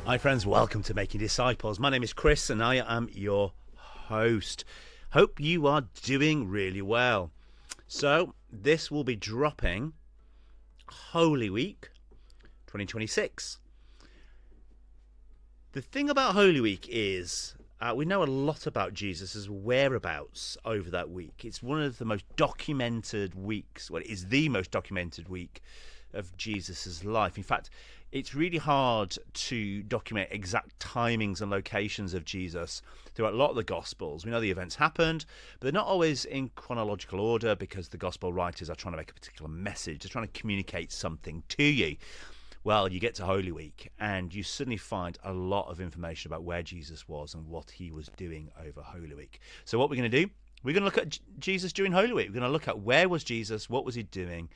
Hi friends, welcome to Making Disciples. My name is Chris and I am your host. Hope you are doing really well. So this will be dropping Holy Week 2026. The thing about Holy Week is we know a lot about Jesus' whereabouts over that week. It's one of the most documented weeks. Well, it is the most documented week of Jesus' life. In fact, it's really hard to document exact timings and locations of Jesus throughout a lot of the Gospels. We know the events happened, but they're not always in chronological order because the Gospel writers are trying to make a particular message. They're trying to communicate something to you. Well, you get to Holy Week and you suddenly find a lot of information about where Jesus was and what he was doing over Holy Week. So what we're going to do, we're going to look at Jesus during Holy Week. We're going to look at where was Jesus, what was he doing,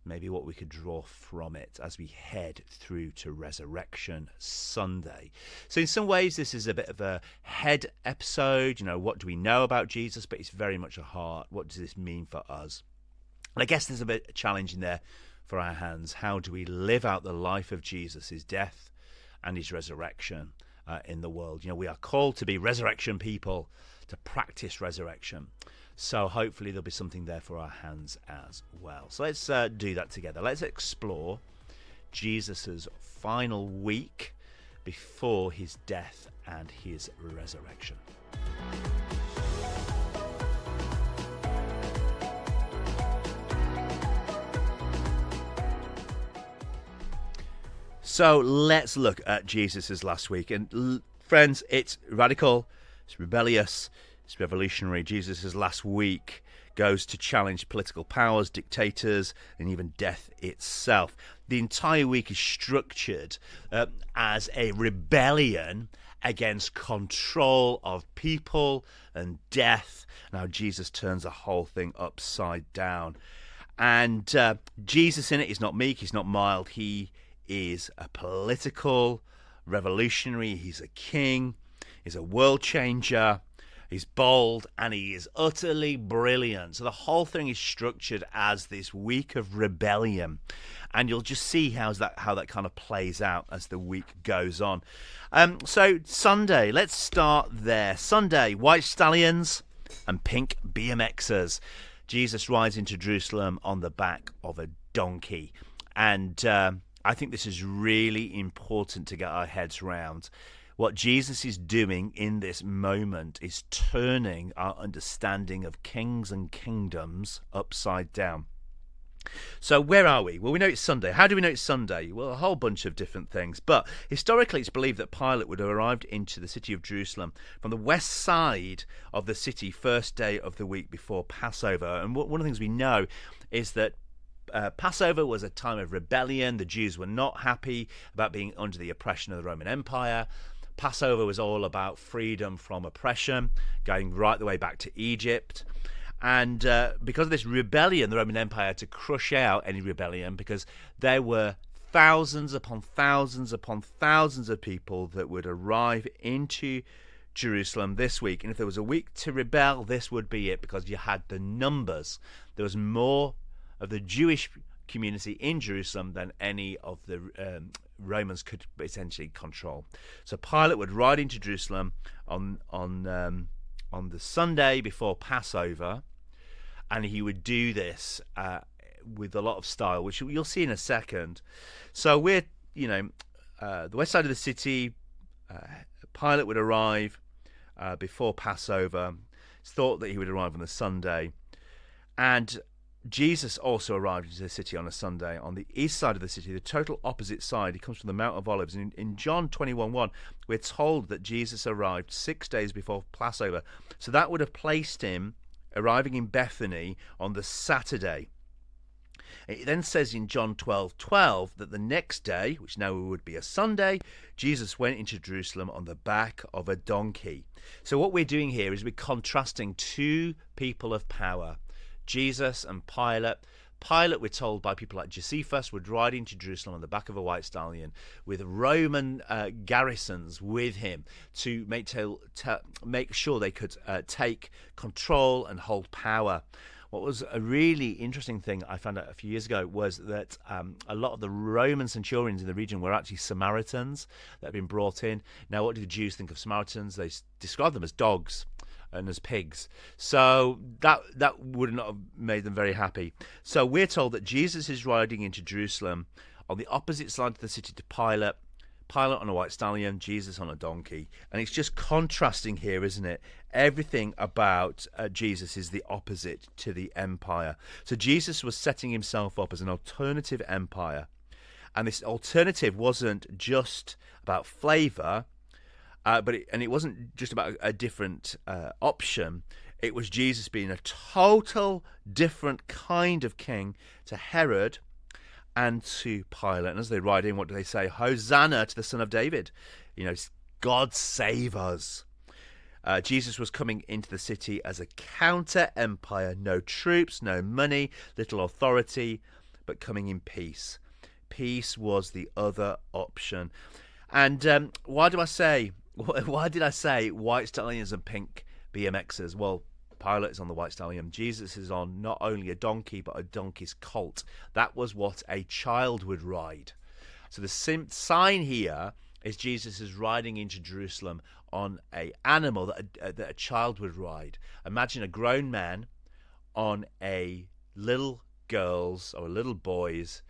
maybe what we could draw from it as we head through to Resurrection Sunday. So in some ways, this is a bit of a head episode. You know, what do we know about Jesus? But it's very much a heart. What does this mean for us? And I guess there's a bit of challenge in there for our hands. How do we live out the life of Jesus, his death and his resurrection in the world? You know, we are called to be resurrection people, to practice resurrection. So hopefully there'll be something there for our hands as well. So let's do that together. Let's explore Jesus's final week before his death and his resurrection. So let's look at Jesus's last week. And friends, it's radical, it's rebellious, it's revolutionary. Jesus' last week goes to challenge political powers, dictators, and even death itself. The entire week is structured as a rebellion against control of people and death. Now Jesus turns the whole thing upside down. And Jesus in it is not meek, he's not mild. He is a political revolutionary. He's a king. He's a world changer. He's bold and he is utterly brilliant. So the whole thing is structured as this week of rebellion, and you'll just see how that kind of plays out as the week goes on. So Sunday, let's start there. Sunday, white stallions and pink BMXers. Jesus rides into Jerusalem on the back of a donkey, and I think this is really important to get our heads round. What Jesus is doing in this moment is turning our understanding of kings and kingdoms upside down. So where are we? Well, we know it's Sunday. How do we know it's Sunday? Well, a whole bunch of different things. But historically, it's believed that Pilate would have arrived into the city of Jerusalem from the west side of the city first day of the week before Passover. And one of the things we know is that Passover was a time of rebellion. The Jews were not happy about being under the oppression of the Roman Empire. Passover was all about freedom from oppression, going right the way back to Egypt. And because of this rebellion, the Roman Empire had to crush out any rebellion, because there were thousands upon thousands upon thousands of people that would arrive into Jerusalem this week. And if there was a week to rebel, this would be it, because you had the numbers. There was more of the Jewish community in Jerusalem than any of the Romans could essentially control. So Pilate would ride into Jerusalem on the Sunday before Passover, and he would do this with a lot of style, which you'll see in a second. So we're, the west side of the city. Pilate would arrive before Passover. It's thought that he would arrive on the Sunday, and Jesus also arrived into the city on a Sunday on the east side of the city, the total opposite side. He comes from the Mount of Olives. And in John 21:1, we're told that Jesus arrived 6 days before Passover. So that would have placed him arriving in Bethany on the Saturday. It then says in John 12:12 that the next day, which now would be a Sunday, Jesus went into Jerusalem on the back of a donkey. So what we're doing here is we're contrasting two people of power, Jesus and Pilate. Pilate, we're told by people like Josephus, would ride into Jerusalem on the back of a white stallion with Roman garrisons with him to make sure they could take control and hold power. What was a really interesting thing I found out a few years ago was that a lot of the Roman centurions in the region were actually Samaritans that had been brought in. Now, what do the Jews think of Samaritans? They describe them as dogs and as pigs. So that would not have made them very happy. So we're told that Jesus is riding into Jerusalem on the opposite side of the city to Pilate. Pilate on a white stallion, Jesus on a donkey. And it's just contrasting here, isn't it? Everything about Jesus is the opposite to the empire. So Jesus was setting himself up as an alternative empire. And this alternative wasn't just about flavour, but it wasn't just about a different option. It was Jesus being a total different kind of king to Herod and to Pilate. And as they ride in, what do they say? Hosanna to the Son of David. God save us. Jesus was coming into the city as a counter-empire. No troops, no money, little authority, but coming in peace. Peace was the other option. And why did I say white stallions and pink BMXers? Well, Pilate is on the white stallion. Jesus is on not only a donkey, but a donkey's colt. That was what a child would ride. So the sign here is Jesus is riding into Jerusalem on an animal that a child would ride. Imagine a grown man on a little girl's or a little boy's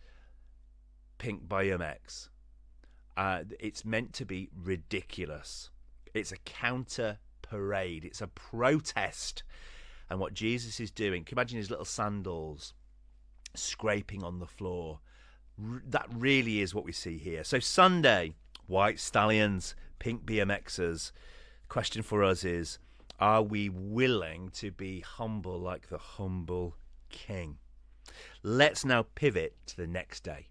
pink BMX. It's meant to be ridiculous. It's a counter parade. It's a protest. And what Jesus is doing, can you imagine his little sandals scraping on the floor? That really is what we see here. So Sunday, white stallions, pink BMXers. Question for us is, are we willing to be humble like the humble king? Let's now pivot to the next day.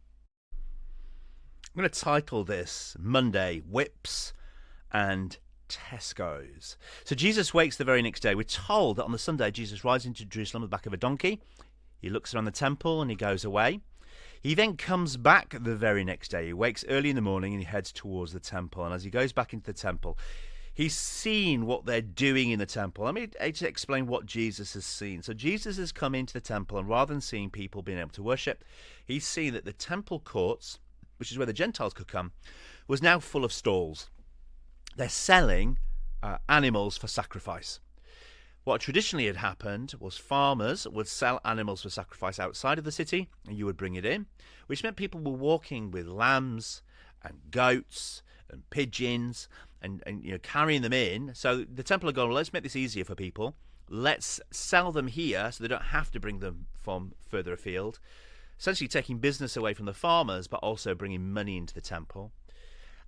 I'm going to title this Monday, Whips and Tesco's. So Jesus wakes the very next day. We're told that on the Sunday, Jesus rides into Jerusalem on the back of a donkey. He looks around the temple and he goes away. He then comes back the very next day. He wakes early in the morning and he heads towards the temple. And as he goes back into the temple, he's seen what they're doing in the temple. Let me explain what Jesus has seen. So Jesus has come into the temple, and rather than seeing people being able to worship, he's seen that the temple courts, which is where the Gentiles could come, was now full of stalls. They're selling animals for sacrifice. What traditionally had happened was farmers would sell animals for sacrifice outside of the city, and you would bring it in, which meant people were walking with lambs and goats and pigeons and carrying them in. So the temple had gone, well, let's make this easier for people. Let's sell them here so they don't have to bring them from further afield. Essentially taking business away from the farmers, but also bringing money into the temple.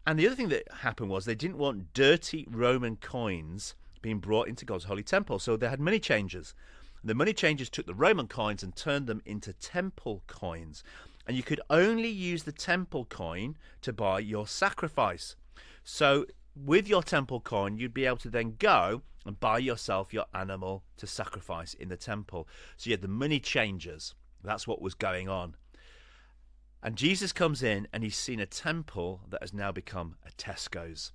And the other thing that happened was they didn't want dirty Roman coins being brought into God's holy temple. So they had money changers. The money changers took the Roman coins and turned them into temple coins. And you could only use the temple coin to buy your sacrifice. So with your temple coin, you'd be able to then go and buy yourself your animal to sacrifice in the temple. So you had the money changers. That's what was going on. And Jesus comes in and he's seen a temple that has now become a Tesco's.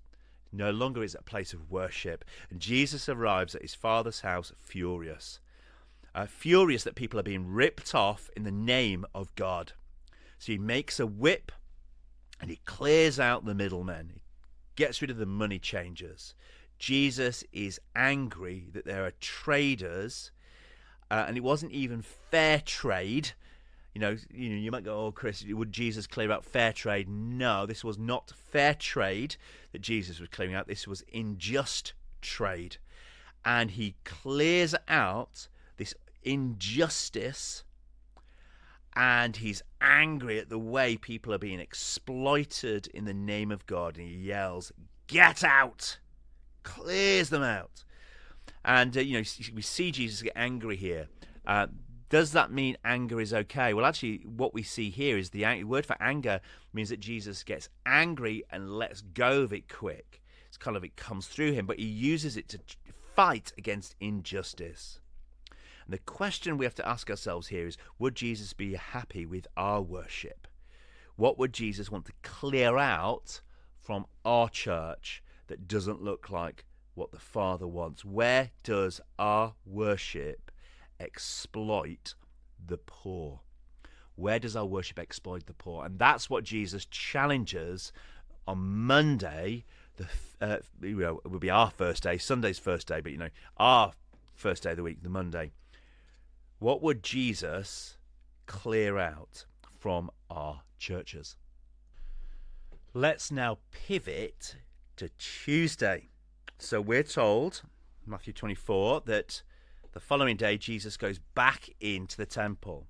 No longer is it a place of worship. And Jesus arrives at his Father's house furious. Furious that people are being ripped off in the name of God. So he makes a whip and he clears out the middlemen. He gets rid of the money changers. Jesus is angry that there are traders, and it wasn't even fair trade. You might go, oh, Chris, would Jesus clear out fair trade? No, this was not fair trade that Jesus was clearing out. This was unjust trade. And he clears out this injustice, and he's angry at the way people are being exploited in the name of God. And he yells, "Get out!" Clears them out. And, we see Jesus get angry here. Does that mean anger is okay? Well, actually, what we see here is the word for anger means that Jesus gets angry and lets go of it quick. It's kind of, it comes through him, but he uses it to fight against injustice. And the question we have to ask ourselves here is, would Jesus be happy with our worship? What would Jesus want to clear out from our church that doesn't look like what the Father wants? Where does our worship exploit the poor? Where does our worship exploit the poor? And that's what Jesus challenges on Monday. It will be our first day, Sunday's first day, but our first day of the week, the Monday. What would Jesus clear out from our churches? Let's now pivot to Tuesday. So we're told, Matthew 24, that the following day Jesus goes back into the temple.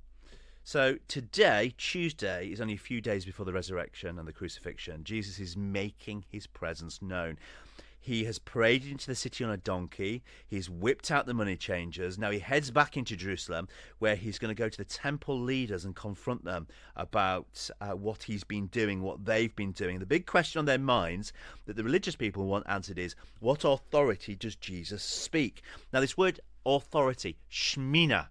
So today, Tuesday, is only a few days before the resurrection and the crucifixion. Jesus is making his presence known. He has paraded into the city on a donkey. He's whipped out the money changers. Now he heads back into Jerusalem, where he's going to go to the temple leaders and confront them about what he's been doing, what they've been doing. The big question on their minds that the religious people want answered is, what authority does Jesus speak? Now this word authority, shmina.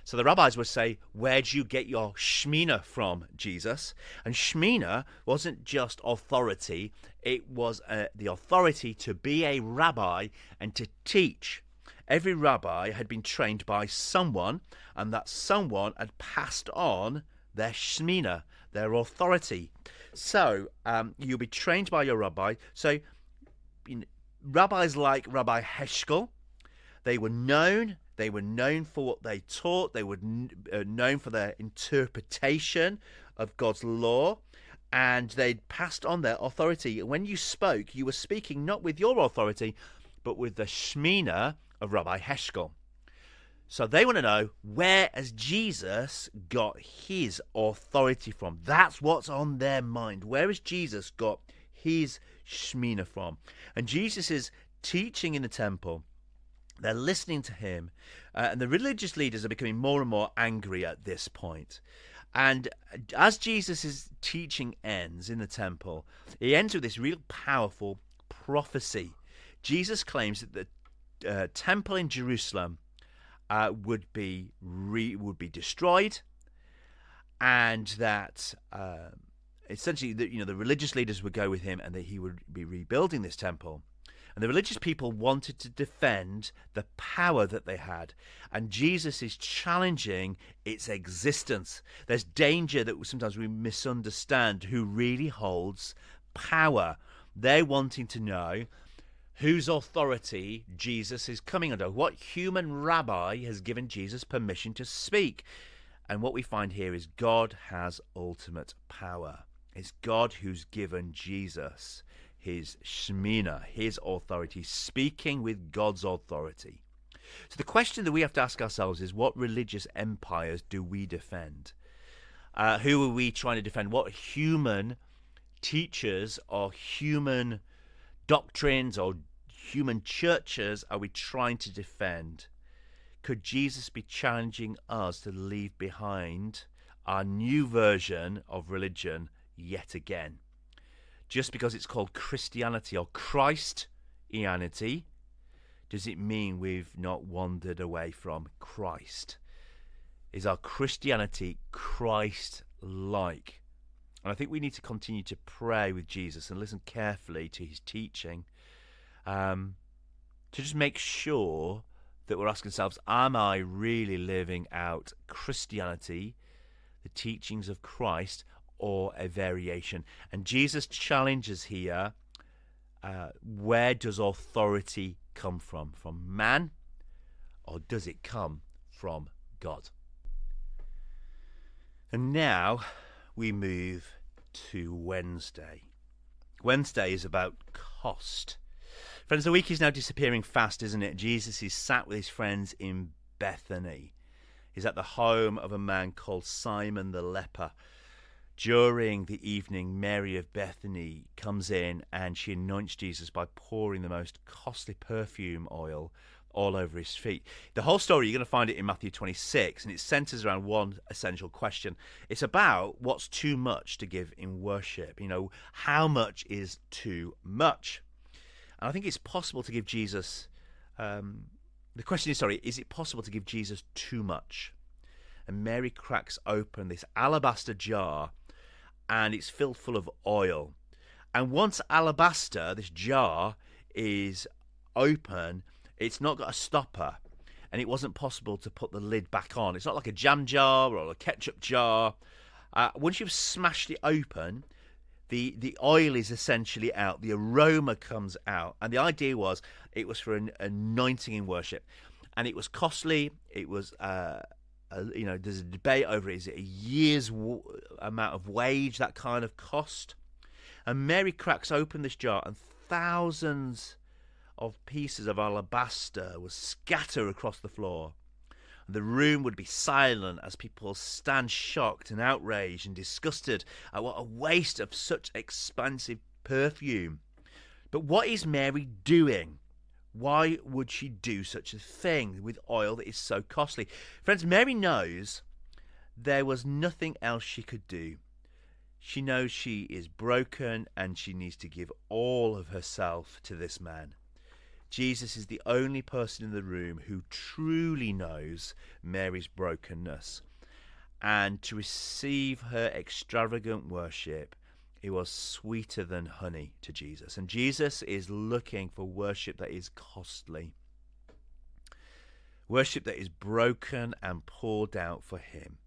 So the rabbis would say, where do you get your shmina from, Jesus? And shmina wasn't just authority. It was the authority to be a rabbi and to teach. Every rabbi had been trained by someone, and that someone had passed on their shmina, their authority. So you'll be trained by your rabbi. So rabbis like Rabbi Heschel, they were known for what they taught. They were known for their interpretation of God's law, and they'd passed on their authority. When you spoke, you were speaking not with your authority, but with the shmina of Rabbi Heschel. So they want to know, where has Jesus got his authority from? That's what's on their mind. Where has Jesus got his shmina from? And Jesus is teaching in the temple. They're listening to him, and the religious leaders are becoming more and more angry at this point. And as Jesus' teaching ends in the temple, he ends with this real powerful prophecy. Jesus claims that the temple in Jerusalem would be destroyed, and that essentially the religious leaders would go with him, and that he would be rebuilding this temple. And the religious people wanted to defend the power that they had. And Jesus is challenging its existence. There's danger that sometimes we misunderstand who really holds power. They're wanting to know whose authority Jesus is coming under. What human rabbi has given Jesus permission to speak? And what we find here is God has ultimate power. It's God who's given Jesus his shmina, his authority, speaking with God's authority. So the question that we have to ask ourselves is, what religious empires do we defend? Who are we trying to defend? What human teachers or human doctrines or human churches are we trying to defend? Could Jesus be challenging us to leave behind our new version of religion yet again? Just because it's called Christianity or Christianity, does it mean we've not wandered away from Christ? Is our Christianity Christ-like? And I think we need to continue to pray with Jesus and listen carefully to his teaching, to just make sure that we're asking ourselves, am I really living out Christianity, the teachings of Christ, or a variation? And Jesus challenges here, where does authority come from? From man, or does it come from God? And now we move to Wednesday. Wednesday is about cost. Friends, the week is now disappearing fast, isn't it? Jesus is sat with his friends in Bethany. He's at the home of a man called Simon the leper. During the evening, Mary of Bethany comes in and she anoints Jesus by pouring the most costly perfume oil all over his feet. The whole story, you're going to find it in Matthew 26, and it centers around one essential question. It's about what's too much to give in worship. How much is too much? And I think it's possible to give Jesus, the question is it possible to give Jesus too much? And Mary cracks open this alabaster jar, and it's filled full of oil. And once alabaster, this jar, is open, it's not got a stopper. and it wasn't possible to put the lid back on. It's not like a jam jar or a ketchup jar. Once you've smashed it open, the oil is essentially out, the aroma comes out, and the idea was it was for an anointing in worship, and it was costly. It was, there's a debate over it. Is it a year's amount of wage, that kind of cost? And Mary cracks open this jar, and thousands of pieces of alabaster would scatter across the floor. The room would be silent as people stand shocked and outraged and disgusted at what a waste of such expensive perfume. But what is Mary doing? Why would she do such a thing with oil that is so costly? Friends, Mary knows there was nothing else she could do. She knows she is broken and she needs to give all of herself to this man. Jesus is the only person in the room who truly knows Mary's brokenness. And to receive her extravagant worship, it was sweeter than honey to Jesus. And Jesus is looking for worship that is costly. Worship that is broken and poured out for him.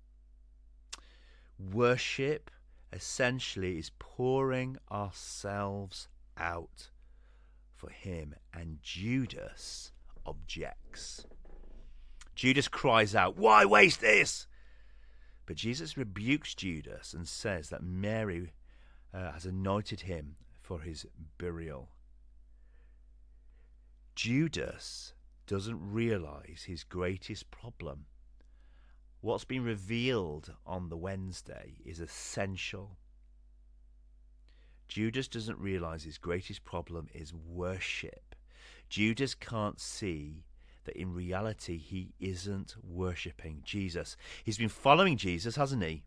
Worship essentially is pouring ourselves out for him, and Judas objects. Judas cries out, "Why waste this?" But Jesus rebukes Judas and says that Mary has anointed him for his burial. Judas doesn't realize his greatest problem. What's been revealed on the Wednesday is essential. Judas doesn't realize his greatest problem is worship. Judas can't see that in reality he isn't worshipping Jesus. He's been following Jesus, hasn't he?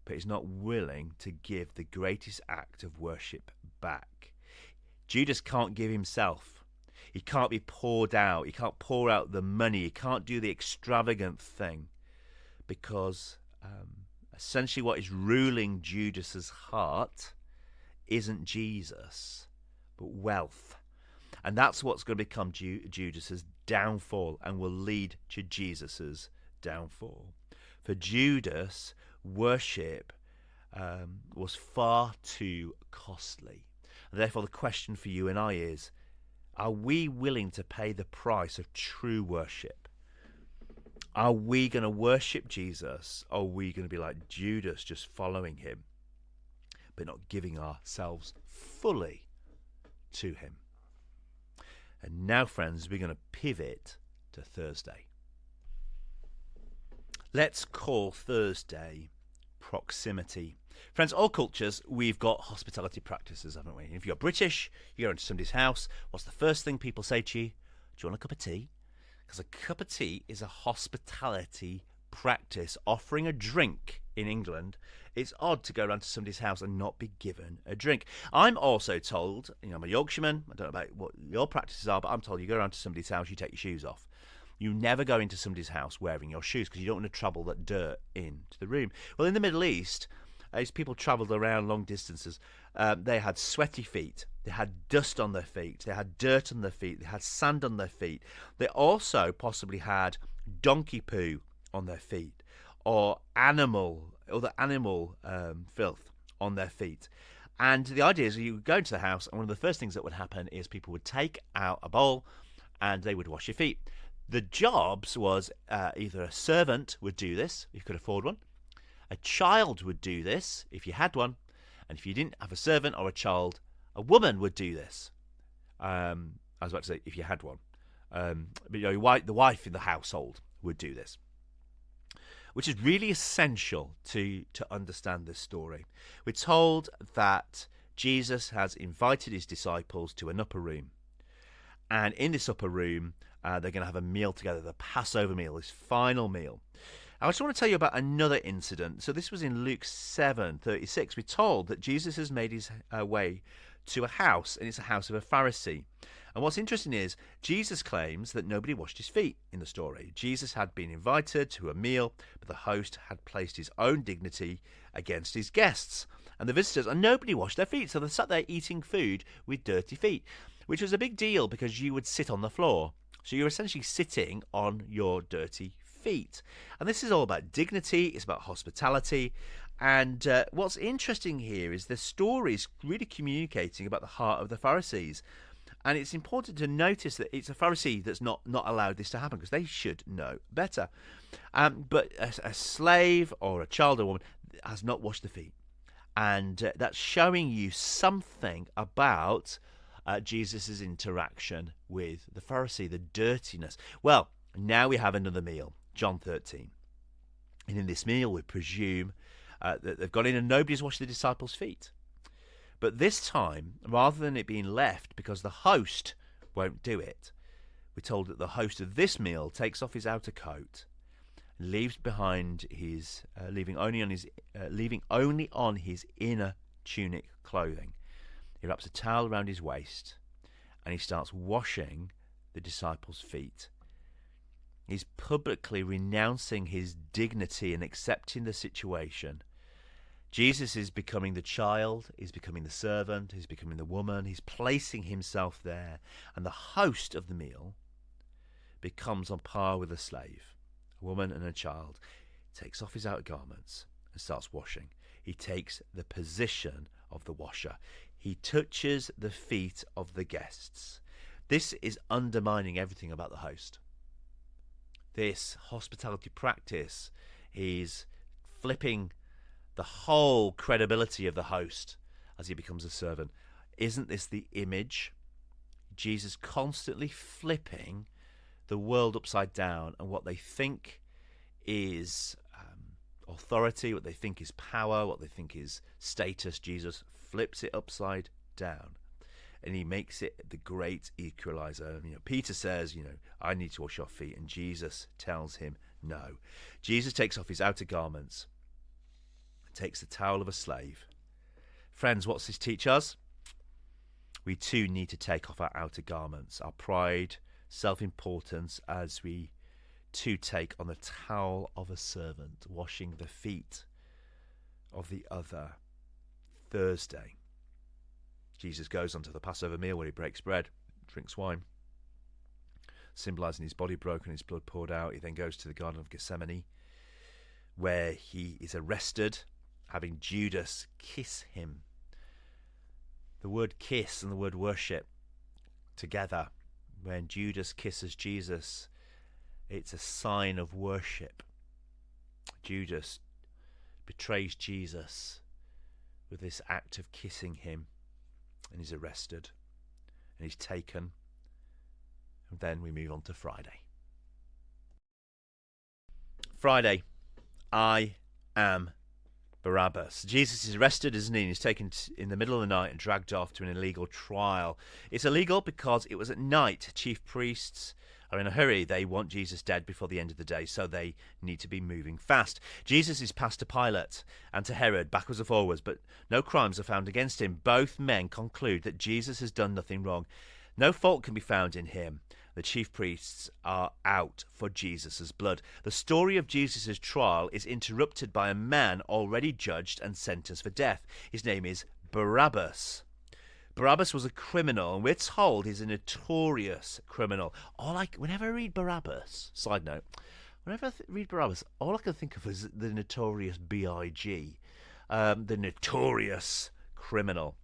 But he's not willing to give the greatest act of worship back. Judas can't give himself. He can't be poured out. He can't pour out the money. He can't do the extravagant thing because essentially what is ruling Judas's heart isn't Jesus, but wealth. And that's what's going to become Judas's downfall and will lead to Jesus's downfall. For Judas, worship was far too costly. And therefore, the question for you and I is, are we willing to pay the price of true worship? Are we going to worship Jesus, or are we going to be like Judas, just following him, but not giving ourselves fully to him? And now, friends, we're going to pivot to Thursday. Let's call Thursday proximity. Friends, all cultures, we've got hospitality practices, haven't we? If you're British, you go into somebody's house, what's the first thing people say to you? Do you want a cup of tea? Because a cup of tea is a hospitality practice. Offering a drink in England, it's odd to go around to somebody's house and not be given a drink. I'm also told, I'm a Yorkshireman, I don't know about what your practices are, but I'm told you go around to somebody's house, you take your shoes off. You never go into somebody's house wearing your shoes because you don't want to travel that dirt into the room. Well, in the Middle East, as people travelled around long distances, they had sweaty feet, they had dust on their feet, they had dirt on their feet, they had sand on their feet. They also possibly had donkey poo on their feet, or other animal filth on their feet. And the idea is you would go into the house, and one of the first things that would happen is people would take out a bowl and they would wash your feet. The jobs was either a servant would do this, if you could afford one, a child would do this, if you had one, and if you didn't have a servant or a child, a woman would do this. I was about to say, if you had one. But the wife in the household would do this, which is really essential to understand this story. We're told that Jesus has invited his disciples to an upper room. And in this upper room, they're going to have a meal together, the Passover meal, this final meal. I just want to tell you about another incident. So this was in Luke 7:36. We're told that Jesus has made his way to a house, and it's a house of a Pharisee. And what's interesting is Jesus claims that nobody washed his feet in the story. Jesus had been invited to a meal, but the host had placed his own dignity against his guests and the visitors, and nobody washed their feet. So they sat there eating food with dirty feet, which was a big deal because you would sit on the floor. So you're essentially sitting on your dirty feet. And this is all about dignity, it's about hospitality. And what's interesting here is the story is really communicating about the heart of the Pharisees. And it's important to notice that it's a Pharisee that's not allowed this to happen, because they should know better. But a slave or a child or woman has not washed the feet. And that's showing you something about Jesus' interaction with the Pharisee, the dirtiness. Well, now we have another meal, John 13. And in this meal, we presume that they've gone in and nobody's washed the disciples' feet. But this time, rather than it being left because the host won't do it, we're told that the host of this meal takes off his outer coat, leaves behind his, leaving only on his inner tunic clothing. He wraps a towel around his waist, and he starts washing the disciples' feet. He's publicly renouncing his dignity and accepting the situation. Jesus is becoming the child, he's becoming the servant, he's becoming the woman, he's placing himself there. And the host of the meal becomes on par with a slave, a woman and a child. He takes off his outer garments and starts washing. He takes the position of the washer. He touches the feet of the guests. This is undermining everything about the host. This hospitality practice is flipping the whole credibility of the host as he becomes a servant. Isn't this the image? Jesus constantly flipping the world upside down, and what they think is authority, what they think is power, what they think is status, Jesus flips it upside down. And he makes it the great equalizer. Peter says, I need to wash your feet. And Jesus tells him no. Jesus takes off his outer garments, takes the towel of a slave. Friends, what's this teach us? We too need to take off our outer garments, our pride, self-importance, as we too take on the towel of a servant, washing the feet of the other. Thursday, Jesus goes on to the Passover meal where he breaks bread, drinks wine, symbolizing his body broken, his blood poured out. He then goes to the Garden of Gethsemane, where he is arrested, having Judas kiss him. The word kiss and the word worship together. When Judas kisses Jesus, it's a sign of worship. Judas betrays Jesus with this act of kissing him, and he's arrested and he's taken. And then we move on to Friday. Friday, I am Barabbas. Jesus is arrested, isn't he? And he's taken in the middle of the night and dragged off to an illegal trial. It's illegal because it was at night. Chief priests are in a hurry. They want Jesus dead before the end of the day, so they need to be moving fast. Jesus is passed to Pilate and to Herod, backwards and forwards, but no crimes are found against him. Both men conclude that Jesus has done nothing wrong. No fault can be found in him. The chief priests are out for Jesus' blood. The story of Jesus' trial is interrupted by a man already judged and sentenced for death. His name is Barabbas. Barabbas was a criminal, and we're told he's a notorious criminal. Whenever I read Barabbas, side note, whenever I read Barabbas, all I can think of is the notorious B.I.G., the notorious criminal.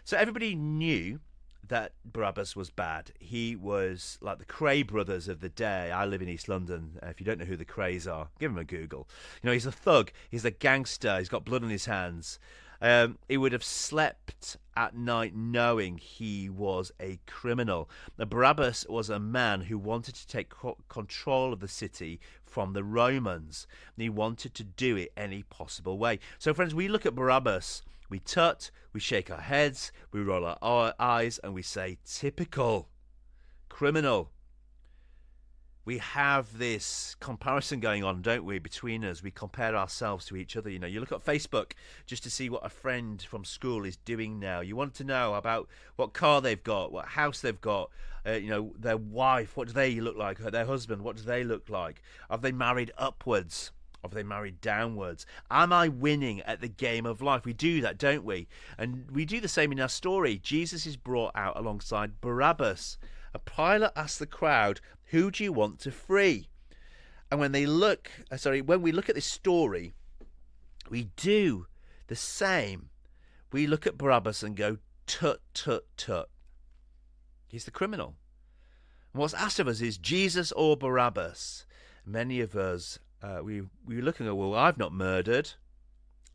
So everybody knew that Barabbas was bad. He was like the Kray brothers of the day. I live in East London. If you don't know who the Krays are, give him a Google. He's a thug. He's a gangster. He's got blood on his hands. He would have slept at night knowing he was a criminal. Now, Barabbas was a man who wanted to take control of the city from the Romans. And he wanted to do it any possible way. So, friends, we look at Barabbas. We tut, we shake our heads, we roll our eyes, and we say, typical criminal. We have this comparison going on, don't we, between us. We compare ourselves to each other. You look at Facebook just to see what a friend from school is doing now. You want to know about what car they've got, what house they've got, their wife, what do they look like, their husband, what do they look like? Have they married upwards? Have they married downwards? Am I winning at the game of life? We do that, don't we? And we do the same in our story. Jesus is brought out alongside Barabbas. And Pilate asked the crowd, "Who do you want to free?" And when we look at this story, we do the same. We look at Barabbas and go, tut, tut, tut. He's the criminal. And what's asked of us is Jesus or Barabbas. Many of us, we look and go, well, I've not murdered.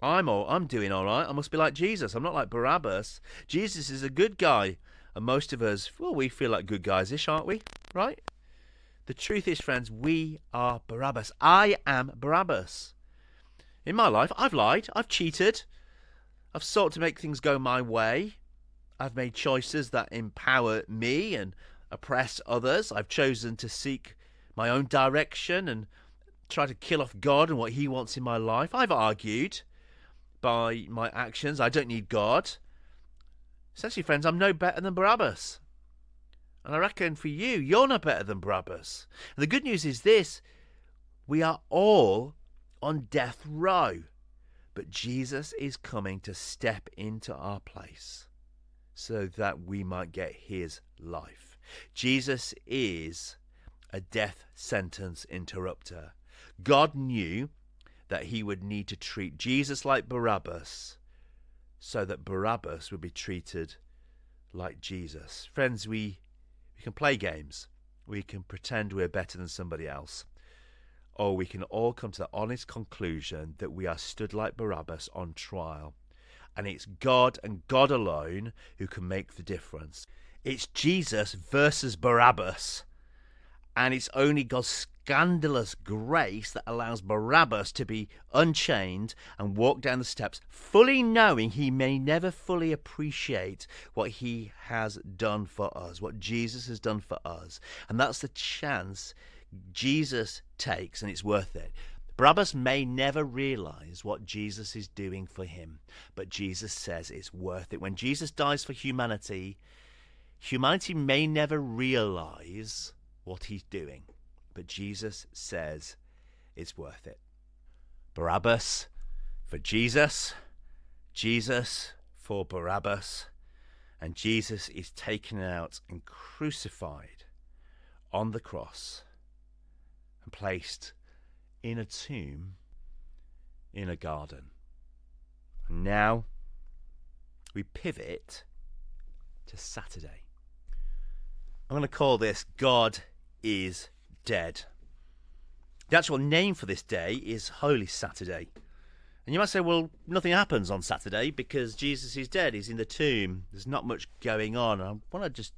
I'm doing all right. I must be like Jesus. I'm not like Barabbas. Jesus is a good guy. And most of us, well, we feel like good guys-ish, aren't we? Right? The truth is, friends, we are Barabbas. I am Barabbas. In my life, I've lied. I've cheated. I've sought to make things go my way. I've made choices that empower me and oppress others. I've chosen to seek my own direction and try to kill off God and what he wants in my life. I've argued by my actions. I don't need God. Essentially, friends, I'm no better than Barabbas. And I reckon for you, you're no better than Barabbas. And the good news is this: we are all on death row. But Jesus is coming to step into our place so that we might get his life. Jesus is a death sentence interrupter. God knew that he would need to treat Jesus like Barabbas so that Barabbas would be treated like Jesus. Friends, we can play games. We can pretend we're better than somebody else. Or we can all come to the honest conclusion that we are stood like Barabbas on trial. And it's God and God alone who can make the difference. It's Jesus versus Barabbas. And it's only God's scandalous grace that allows Barabbas to be unchained and walk down the steps, fully knowing he may never fully appreciate what he has done for us, what Jesus has done for us. And that's the chance Jesus takes, and it's worth it. Barabbas may never realize what Jesus is doing for him, but Jesus says it's worth it. When Jesus dies for humanity, humanity may never realize what he's doing, but Jesus says it's worth it. Barabbas for Jesus, Jesus for Barabbas, and Jesus is taken out and crucified on the cross and placed in a tomb in a garden. And now we pivot to Saturday. I'm going to call this God is Dead. The actual name for this day is Holy Saturday. And you might say, well, nothing happens on Saturday because Jesus is dead. He's in the tomb. There's not much going on. And I want to just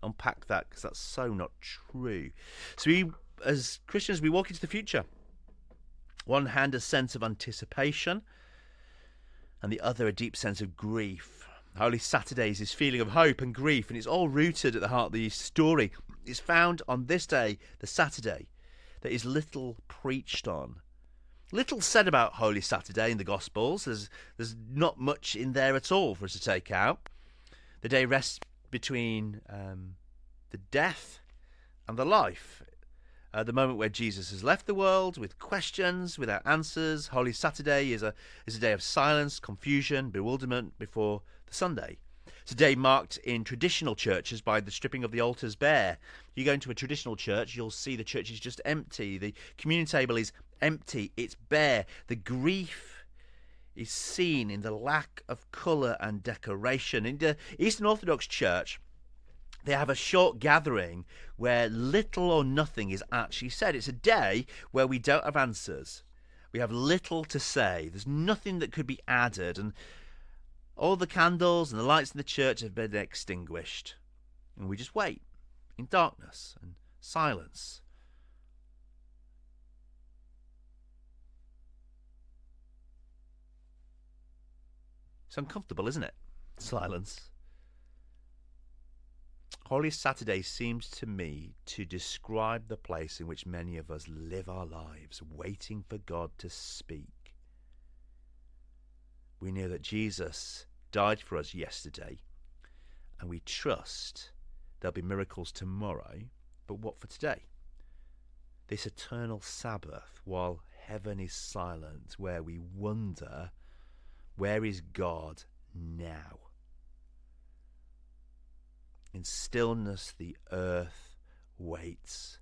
unpack that because that's so not true. So we, as Christians, we walk into the future. One hand, a sense of anticipation, and the other, a deep sense of grief. Holy Saturday is this feeling of hope and grief, and it's all rooted at the heart of the story. It's found on this day, the Saturday, that is little preached on. Little said about Holy Saturday in the Gospels. There's not much in there at all for us to take out. The day rests between the death and the life. The moment where Jesus has left the world with questions, without answers. Holy Saturday is a day of silence, confusion, bewilderment before the Sunday. It's a day marked in traditional churches by the stripping of the altars bare. You go into a traditional church, you'll see the church is just empty. The communion table is empty. It's bare. The grief is seen in the lack of colour and decoration. In the Eastern Orthodox Church, they have a short gathering where little or nothing is actually said. It's a day where we don't have answers. We have little to say. There's nothing that could be added. And all the candles and the lights in the church have been extinguished. And we just wait in darkness and silence. It's uncomfortable, isn't it? Silence. Holy Saturday seems to me to describe the place in which many of us live our lives, waiting for God to speak. We know that Jesus died for us yesterday, and we trust there'll be miracles tomorrow, but what for today? This eternal Sabbath while heaven is silent, where we wonder, where is God now? In stillness, the earth waits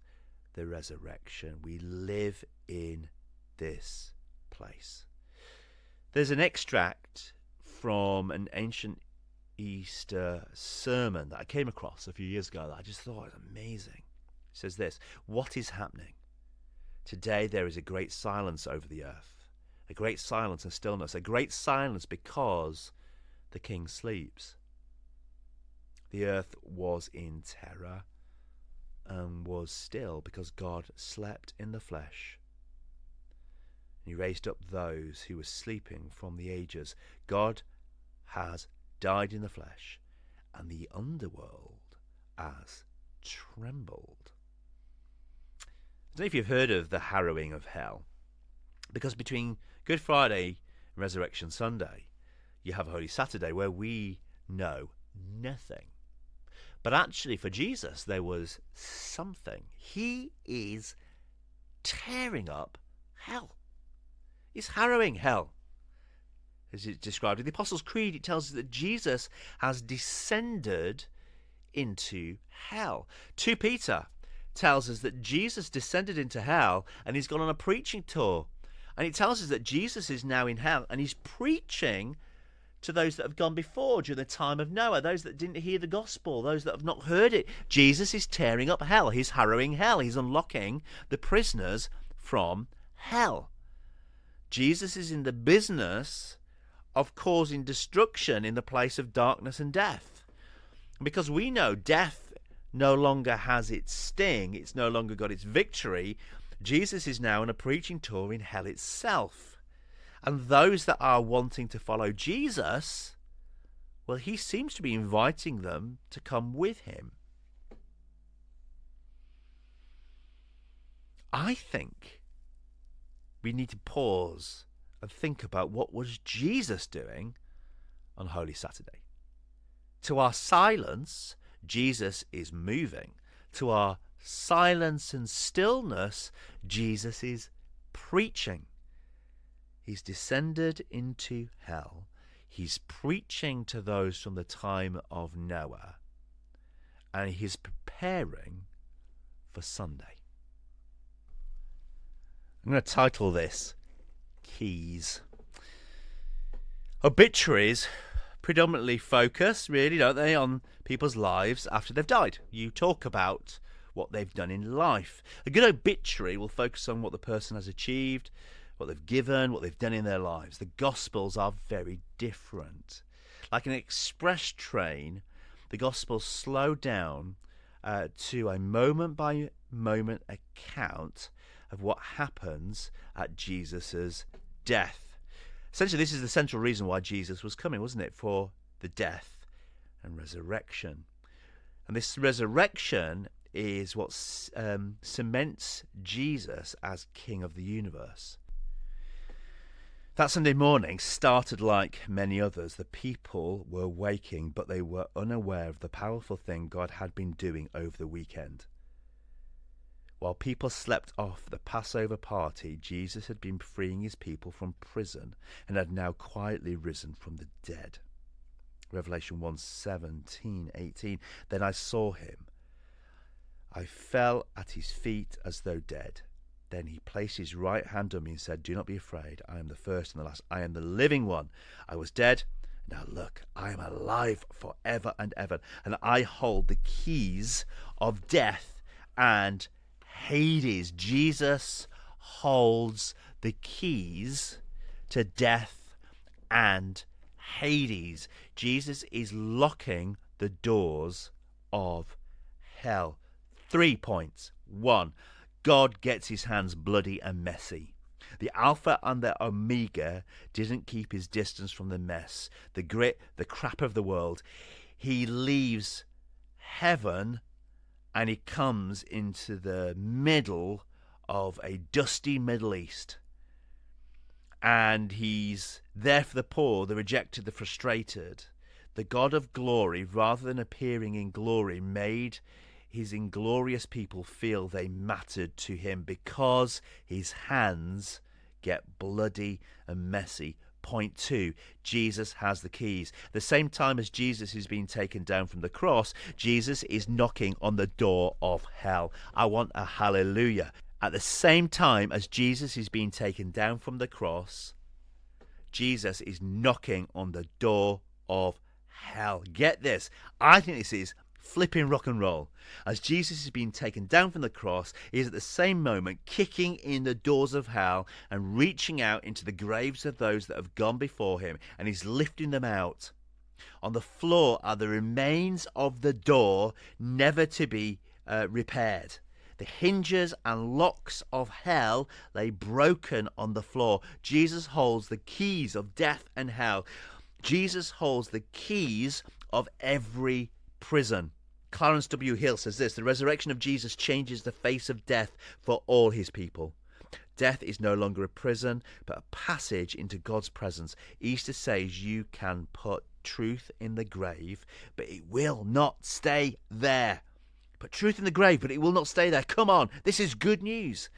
the resurrection. We live in this place. There's an extract from an ancient Easter sermon that I came across a few years ago that I just thought was amazing. It says this: what is happening? Today there is a great silence over the earth, a great silence and stillness, a great silence because the King sleeps. The earth was in terror and was still because God slept in the flesh. He raised up those who were sleeping from the ages. God has died in the flesh, and the underworld has trembled. I don't know if you've heard of the harrowing of hell, because between Good Friday and Resurrection Sunday, you have Holy Saturday, where we know nothing. But actually for Jesus, there was something. He is tearing up hell. He's harrowing hell. As it's described in the Apostles' Creed, it tells us that Jesus has descended into hell. 2 Peter tells us that Jesus descended into hell and he's gone on a preaching tour. And it tells us that Jesus is now in hell and he's preaching to those that have gone before during the time of Noah, those that didn't hear the gospel, those that have not heard it. Jesus is tearing up hell. He's harrowing hell. He's unlocking the prisoners from hell. Jesus is in the business of causing destruction in the place of darkness and death. Because we know death no longer has its sting, it's no longer got its victory, Jesus is now on a preaching tour in hell itself. And those that are wanting to follow Jesus, well, he seems to be inviting them to come with him. I think we need to pause and think about what was Jesus doing on Holy Saturday. To our silence, Jesus is moving. To our silence and stillness, Jesus is preaching. He's descended into hell. He's preaching to those from the time of Noah. And he's preparing for Sunday. I'm going to title this Keys. Obituaries predominantly focus, really, don't they, on people's lives after they've died. You talk about what they've done in life. A good obituary will focus on what the person has achieved, what they've given, what they've done in their lives. The Gospels are very different. Like an express train, the Gospels slow down to a moment-by-moment account of what happens at Jesus' death. Essentially, this is the central reason why Jesus was coming, wasn't it? For the death and resurrection. And this resurrection is what cements Jesus as King of the universe. That Sunday morning started like many others. The people were waking, but they were unaware of the powerful thing God had been doing over the weekend. While people slept off the Passover party, Jesus had been freeing his people from prison and had now quietly risen from the dead. Revelation 1:17-18. Then I saw him. I fell at his feet as though dead. Then he placed his right hand on me and said, "Do not be afraid. I am the first and the last. I am the living one. I was dead. Now look, I am alive forever and ever. And I hold the keys of death and Hades." Jesus holds the keys to death and Hades. Jesus is locking the doors of hell. 3 points. 1, God gets his hands bloody and messy. The Alpha and the Omega didn't keep his distance from the mess, the grit, the crap of the world. He leaves heaven and he comes into the middle of a dusty Middle East. And he's there for the poor, the rejected, the frustrated. The God of glory, rather than appearing in glory, made his inglorious people feel they mattered to him because his hands get bloody and messy. Point 2, Jesus has the keys. The same time as Jesus is being taken down from the cross, Jesus is knocking on the door of hell. I want a hallelujah. At the same time as Jesus is being taken down from the cross, Jesus is knocking on the door of hell. Get this. I think this is flipping rock and roll. As Jesus is being taken down from the cross, he is at the same moment kicking in the doors of hell and reaching out into the graves of those that have gone before him, and he's lifting them out. On the floor are the remains of the door, never to be repaired. The hinges and locks of hell lay broken on the floor. Jesus holds the keys of death and hell. Jesus holds the keys of every prison. Clarence W. Hill says this: the resurrection of Jesus changes the face of death for all his people. Death is no longer a prison, but a passage into God's presence. Easter says you can put truth in the grave, but it will not stay there. Put truth in the grave, but it will not stay there. Come on, this is good news.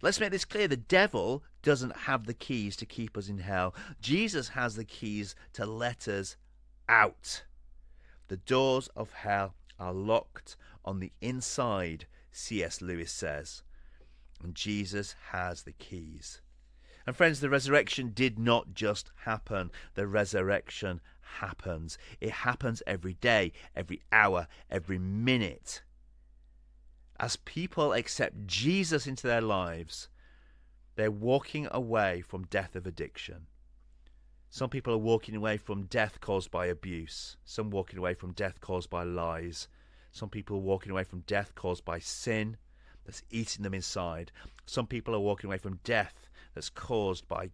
Let's make this clear. The devil doesn't have the keys to keep us in hell. Jesus has the keys to let us out. The doors of hell are locked on the inside, C.S. Lewis says, and Jesus has the keys. And friends, the resurrection did not just happen. The resurrection happens. It happens every day, every hour, every minute. As people accept Jesus into their lives, they're walking away from death of addiction. Some people are walking away from death caused by abuse. Some walking away from death caused by lies. Some people are walking away from death caused by sin that's eating them inside. Some people are walking away from death that's caused by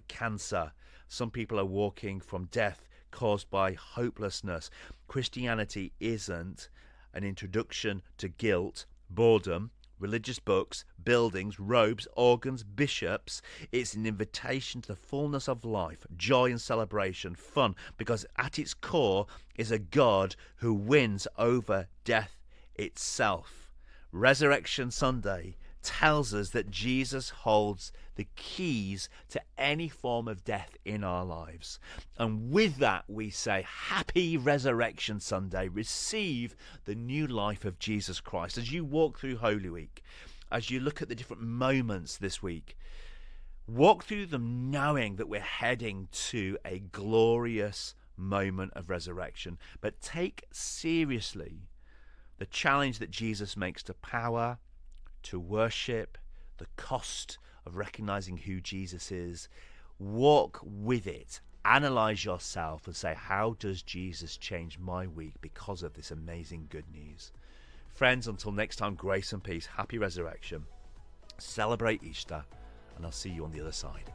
cancer. Some people are walking from death caused by hopelessness. Christianity isn't an introduction to guilt, boredom, religious books, buildings, robes, organs, bishops. It's an invitation to the fullness of life, joy and celebration, fun, because at its core is a God who wins over death itself. Resurrection Sunday tells us that Jesus holds the keys to any form of death in our lives. And with that, we say, Happy Resurrection Sunday. Receive the new life of Jesus Christ. As you walk through Holy Week, as you look at the different moments this week, walk through them knowing that we're heading to a glorious moment of resurrection. But take seriously the challenge that Jesus makes to power, to worship, the cost of recognizing who Jesus is. Walk with it. Analyze yourself and say, how does Jesus change my week because of this amazing good news? Friends, until next time, grace and peace. Happy resurrection. Celebrate Easter, and I'll see you on the other side.